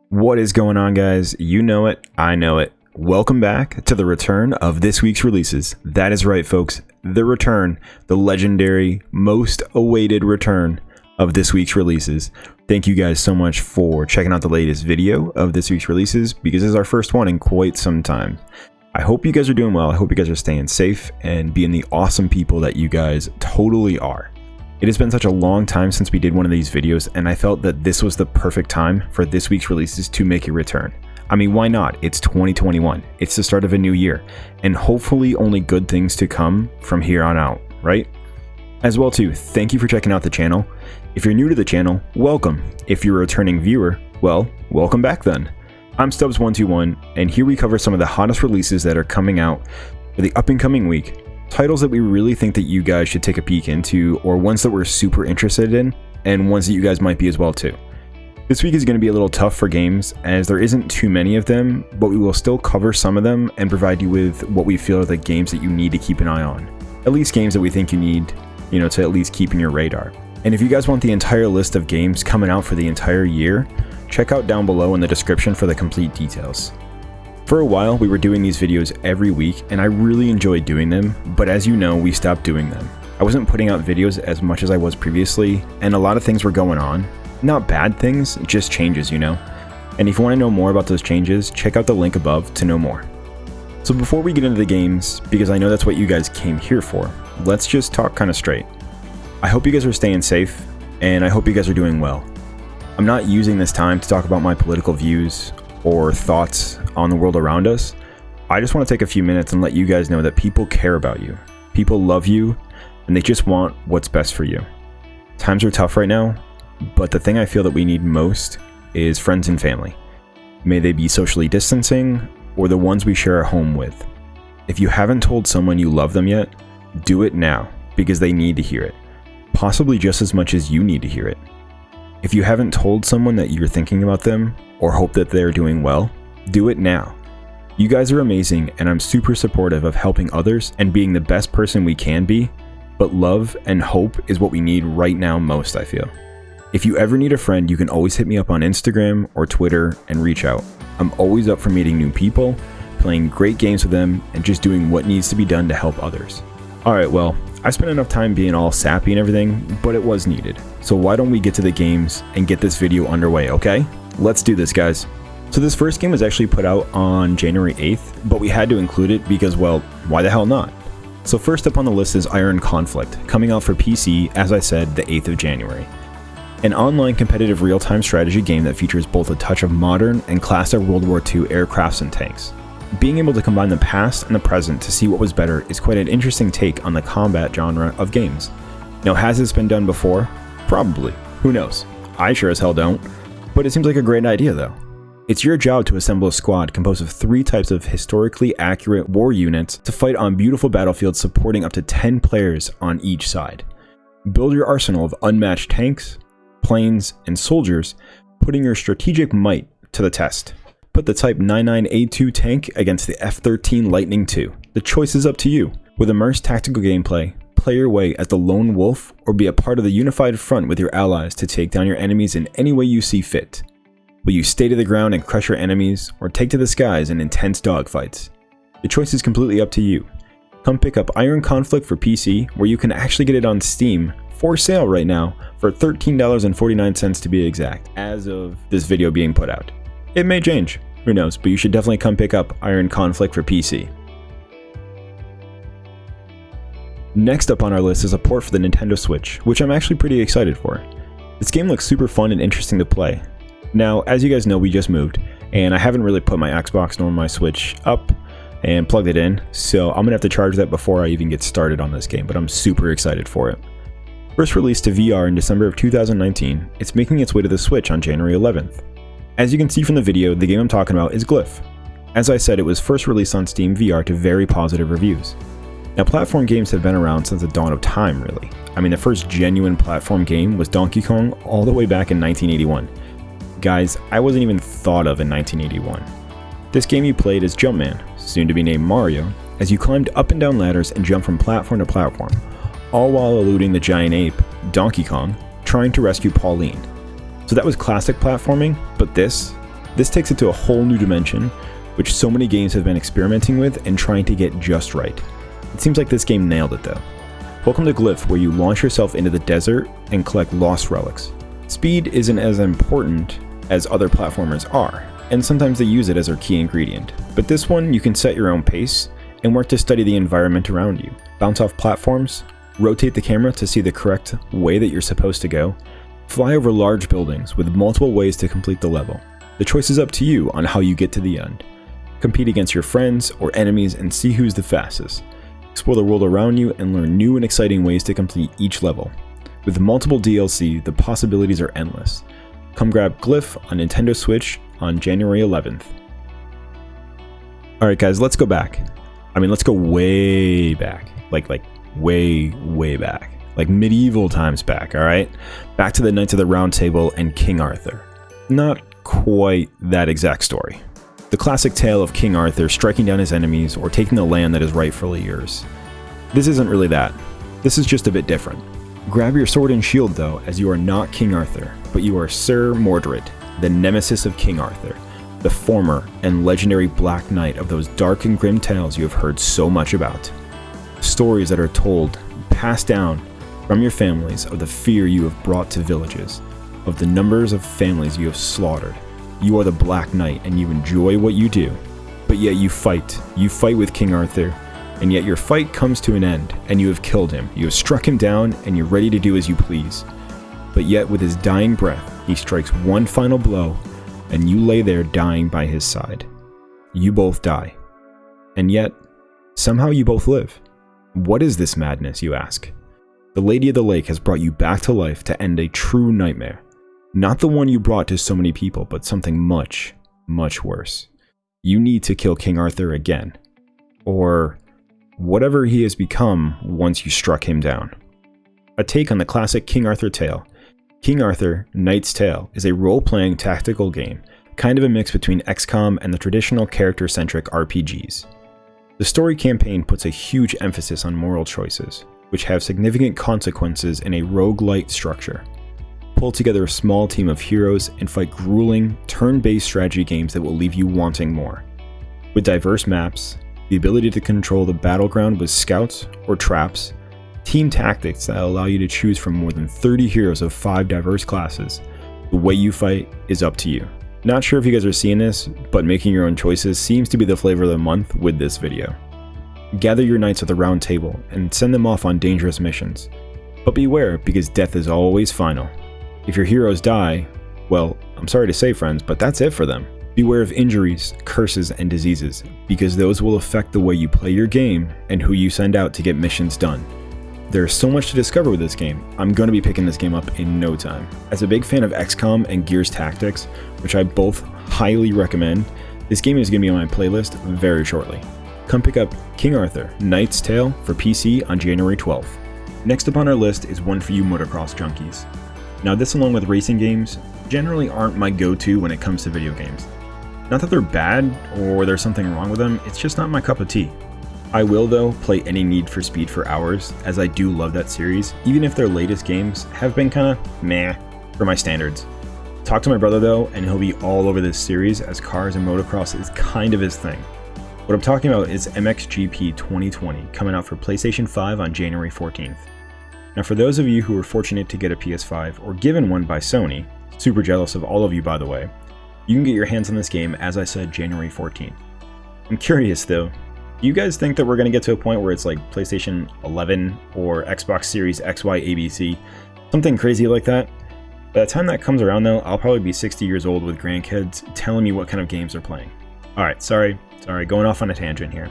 What is going on, guys? You know it, I know it. Welcome back to the return of this week's releases. That is right, folks. The return, the legendary, most awaited return of this week's releases. Thank you guys so much for checking out the latest video of this week's releases, because this is our first one in quite some time. I hope you guys are doing well. I hope you guys are staying safe and being the awesome people that you guys totally are. It has been such a long time since we did one of these videos, and I felt that this was the perfect time for this week's releases to make a return. I mean, why not? It's 2021. It's the start of a new year, and hopefully only good things to come from here on out, right? As well too, thank you for checking out the channel. If you're new to the channel, welcome. If you're a returning viewer, well, welcome back then. I'm Stubbs121, and here we cover some of the hottest releases that are coming out for the up and coming week. Titles that we really think that you guys should take a peek into, or ones that we're super interested in, and ones that you guys might be as well too. This week is going to be a little tough for games, as there isn't too many of them, but we will still cover some of them and provide you with what we feel are the games that you need to keep an eye on. At least games that we think you need, to at least keep in your radar. And if you guys want the entire list of games coming out for the entire year, check out down below in the description for the complete details. For a while, we were doing these videos every week, and I really enjoyed doing them, but as you know, we stopped doing them. I wasn't putting out videos as much as I was previously, and a lot of things were going on. Not bad things, just changes, And if you want to know more about those changes, check out the link above to know more. So before we get into the games, because I know that's what you guys came here for, let's just talk kind of straight. I hope you guys are staying safe, and I hope you guys are doing well. I'm not using this time to talk about my political views or thoughts on the world around us. I just want to take a few minutes and let you guys know that people care about you. People love you, and they just want what's best for you. Times are tough right now, but the thing I feel that we need most is friends and family. May they be socially distancing or the ones we share a home with. If you haven't told someone you love them yet, do it now, because they need to hear it. Possibly just as much as you need to hear it. If you haven't told someone that you're thinking about them or hope that they're doing well, do it now. You guys are amazing, and I'm super supportive of helping others and being the best person we can be, but love and hope is what we need right now most, I feel. If you ever need a friend, you can always hit me up on Instagram or Twitter and reach out. I'm always up for meeting new people, playing great games with them, and just doing what needs to be done to help others. Alright, well, I spent enough time being all sappy and everything, but it was needed. So why don't we get to the games and get this video underway, okay? Let's do this, guys. So this first game was actually put out on January 8th, but we had to include it because, well, why the hell not? So first up on the list is Iron Conflict, coming out for PC, as I said, the 8th of January. An online competitive real-time strategy game that features both a touch of modern and classic World War II aircrafts and tanks. Being able to combine the past and the present to see what was better is quite an interesting take on the combat genre of games. Now, has this been done before? Probably. Who knows? I sure as hell don't. But it seems like a great idea though. It's your job to assemble a squad composed of 3 types of historically accurate war units to fight on beautiful battlefields supporting up to 10 players on each side. Build your arsenal of unmatched tanks, planes, and soldiers, putting your strategic might to the test. Put the Type 99A2 tank against the F-13 Lightning II. The choice is up to you. With immersed tactical gameplay, play your way as the lone wolf or be a part of the unified front with your allies to take down your enemies in any way you see fit. Will you stay to the ground and crush your enemies, or take to the skies in intense dogfights? The choice is completely up to you. Come pick up Iron Conflict for PC, where you can actually get it on Steam for sale right now for $13.49 to be exact, as of this video being put out. It may change, who knows, but you should definitely come pick up Iron Conflict for PC. Next up on our list is a port for the Nintendo Switch, which I'm actually pretty excited for. This game looks super fun and interesting to play. Now, as you guys know, we just moved, and I haven't really put my Xbox nor my Switch up and plugged it in, so I'm gonna have to charge that before I even get started on this game, but I'm super excited for it. First released to VR in December of 2019, it's making its way to the Switch on January 11th. As you can see from the video, the game I'm talking about is Glyph. As I said, it was first released on Steam VR to very positive reviews. Now, platform games have been around since the dawn of time, really. I mean, the first genuine platform game was Donkey Kong all the way back in 1981. Guys, I wasn't even thought of in 1981. This game you played as Jumpman, soon to be named Mario, as you climbed up and down ladders and jumped from platform to platform, all while eluding the giant ape, Donkey Kong, trying to rescue Pauline. So that was classic platforming, but this This takes it to a whole new dimension, which so many games have been experimenting with and trying to get just right. It seems like this game nailed it though. Welcome to Glyph, where you launch yourself into the desert and collect lost relics. Speed isn't as important as other platformers are, and sometimes they use it as their key ingredient. But this one, you can set your own pace and work to study the environment around you. Bounce off platforms, rotate the camera to see the correct way that you're supposed to go, fly over large buildings with multiple ways to complete the level. The choice is up to you on how you get to the end. Compete against your friends or enemies and see who's the fastest. Explore the world around you and learn new and exciting ways to complete each level. With multiple DLC, the possibilities are endless. Come grab Glyph on Nintendo Switch on January 11th. Alright guys, let's go back. Let's go way back. Like way back. Like medieval times back, alright? Back to the Knights of the Round Table and King Arthur. Not quite that exact story. The classic tale of King Arthur striking down his enemies or taking the land that is rightfully yours. This isn't really that. This is just a bit different. Grab your sword and shield though, as you are not King Arthur, but you are Sir Mordred, the nemesis of King Arthur, the former and legendary Black Knight of those dark and grim tales you have heard so much about. Stories that are told, passed down from your families of the fear you have brought to villages, of the numbers of families you have slaughtered. You are the Black Knight and you enjoy what you do, but yet you fight. You fight with King Arthur, and yet your fight comes to an end, and you have killed him. You have struck him down, and you're ready to do as you please. But yet with his dying breath, he strikes one final blow, and you lay there dying by his side. You both die. And yet, somehow you both live. What is this madness, you ask? The Lady of the Lake has brought you back to life to end a true nightmare. Not the one you brought to so many people, but something much, much worse. You need to kill King Arthur again. Or whatever he has become once you struck him down. A take on the classic King Arthur tale. King Arthur, Knight's Tale is a role-playing tactical game, kind of a mix between XCOM and the traditional character-centric RPGs. The story campaign puts a huge emphasis on moral choices, which have significant consequences in a roguelite structure. Pull together a small team of heroes and fight grueling, turn-based strategy games that will leave you wanting more. With diverse maps, the ability to control the battleground with scouts or traps, team tactics that allow you to choose from more than 30 heroes of 5 diverse classes, the way you fight is up to you. Not sure if you guys are seeing this, but making your own choices seems to be the flavor of the month with this video. Gather your knights at the round table and send them off on dangerous missions. But beware, because death is always final. If your heroes die, well, I'm sorry to say friends, but that's it for them. Beware of injuries, curses, and diseases, because those will affect the way you play your game and who you send out to get missions done. There is so much to discover with this game. I'm going to be picking this game up in no time. As a big fan of XCOM and Gears Tactics, which I both highly recommend, this game is going to be on my playlist very shortly. Come pick up King Arthur, Knight's Tale for PC on January 12th. Next up on our list is one for you motocross junkies. Now this, along with racing games, generally aren't my go-to when it comes to video games. Not that they're bad or there's something wrong with them, it's just not my cup of tea. I will though play any Need for Speed for hours, as I do love that series, even if their latest games have been kinda meh for my standards. Talk to my brother though, and he'll be all over this series, as cars and motocross is kind of his thing. What I'm talking about is MXGP 2020, coming out for PlayStation 5 on January 14th. Now for those of you who were fortunate to get a PS5 or given one by Sony, super jealous of all of you by the way, you can get your hands on this game, as I said, January 14th. I'm curious though, do you guys think that we're going to get to a point where it's like PlayStation 11 or Xbox Series XY ABC, something crazy like that? By the time that comes around though, I'll probably be 60 years old with grandkids telling me what kind of games they're playing. Alright, sorry, going off on a tangent here.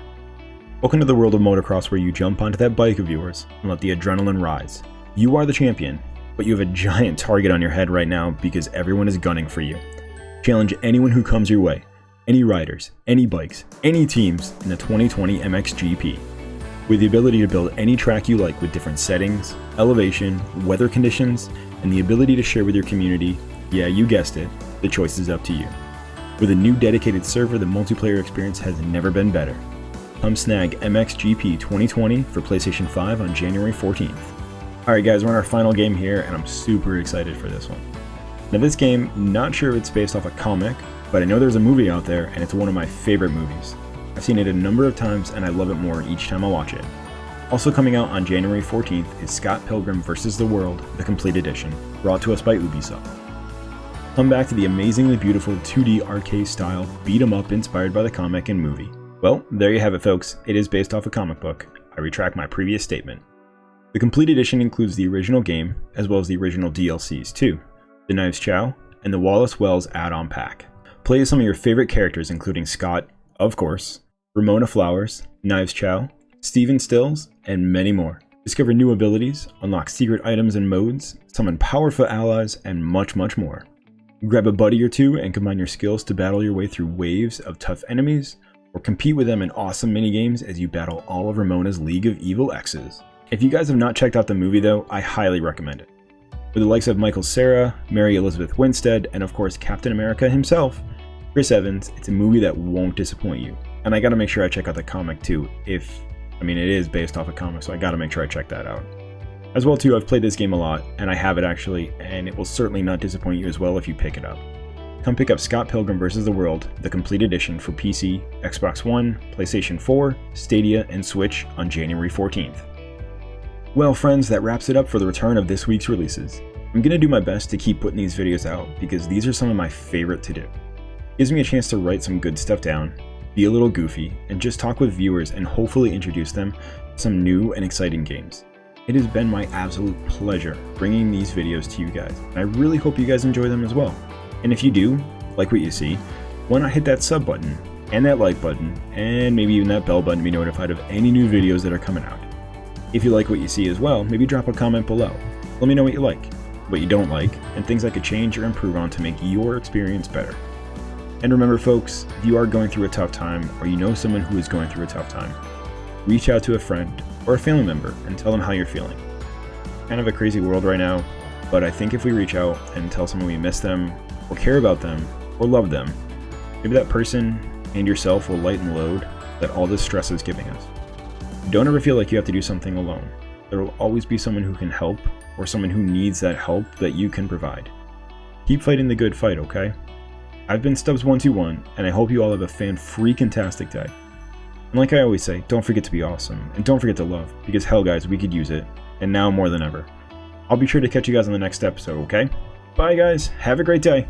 Welcome to the world of motocross, where you jump onto that bike of yours and let the adrenaline rise. You are the champion, but you have a giant target on your head right now because everyone is gunning for you. Challenge anyone who comes your way, any riders, any bikes, any teams in the 2020 MXGP. With the ability to build any track you like with different settings, elevation, weather conditions, and the ability to share with your community, yeah, you guessed it, the choice is up to you. With a new dedicated server, the multiplayer experience has never been better. Come snag MXGP 2020 for PlayStation 5 on January 14th. Alright guys, we're on our final game here, and I'm super excited for this one. Now this game, not sure if it's based off a comic, but but I know there's a movie out there and it's one of my favorite movies. I've seen it a number of times and I love it more each time I watch it. Also coming out on January 14th is Scott Pilgrim vs. the World, the Complete Edition, brought to us by Ubisoft. Come back to the amazingly beautiful 2D arcade style beat 'em up inspired by the comic and movie. Well, there you have it folks, it is based off a comic book. I retract my previous statement. The Complete Edition includes the original game, as well as the original DLCs too, the Knives Chow, and the Wallace Wells add-on pack. Play as some of your favorite characters including Scott, of course, Ramona Flowers, Knives Chow, Steven Stills, and many more. Discover new abilities, unlock secret items and modes, summon powerful allies, and much more. Grab a buddy or two and combine your skills to battle your way through waves of tough enemies, or compete with them in awesome minigames as you battle all of Ramona's League of Evil Exes. If you guys have not checked out the movie though, I highly recommend it. With the likes of Michael Cera, Mary Elizabeth Winstead, and of course Captain America himself, Chris Evans, it's a movie that won't disappoint you. And I gotta make sure I check out the comic too, it is based off a comic, so I gotta make sure I check that out. As well too, I've played this game a lot, and I have it actually, and it will certainly not disappoint you as well if you pick it up. Come pick up Scott Pilgrim vs. the World, the Complete Edition for PC, Xbox One, PlayStation 4, Stadia, and Switch on January 14th. Well friends, that wraps it up for the return of this week's releases. I'm gonna do my best to keep putting these videos out because these are some of my favorite to do. It gives me a chance to write some good stuff down, be a little goofy, and just talk with viewers and hopefully introduce them to some new and exciting games. It has been my absolute pleasure bringing these videos to you guys, and I really hope you guys enjoy them as well. And if you do, like what you see, why not hit that sub button, and that like button, and maybe even that bell button to be notified of any new videos that are coming out. If you like what you see as well, maybe drop a comment below. Let me know what you like, what you don't like, and things I could change or improve on to make your experience better. And remember folks, if you are going through a tough time, or you know someone who is going through a tough time, reach out to a friend or a family member and tell them how you're feeling. Kind of a crazy world right now, but I think if we reach out and tell someone we miss them, or care about them, or love them, maybe that person and yourself will lighten the load that all this stress is giving us. Don't ever feel like you have to do something alone. There will always be someone who can help, or someone who needs that help that you can provide. Keep fighting the good fight, okay? I've been Stubbs121, and I hope you all have a fan-freaking-tastic day. And like I always say, don't forget to be awesome, and don't forget to love, because hell guys, we could use it, and now more than ever. I'll be sure to catch you guys on the next episode, okay? Bye guys, have a great day!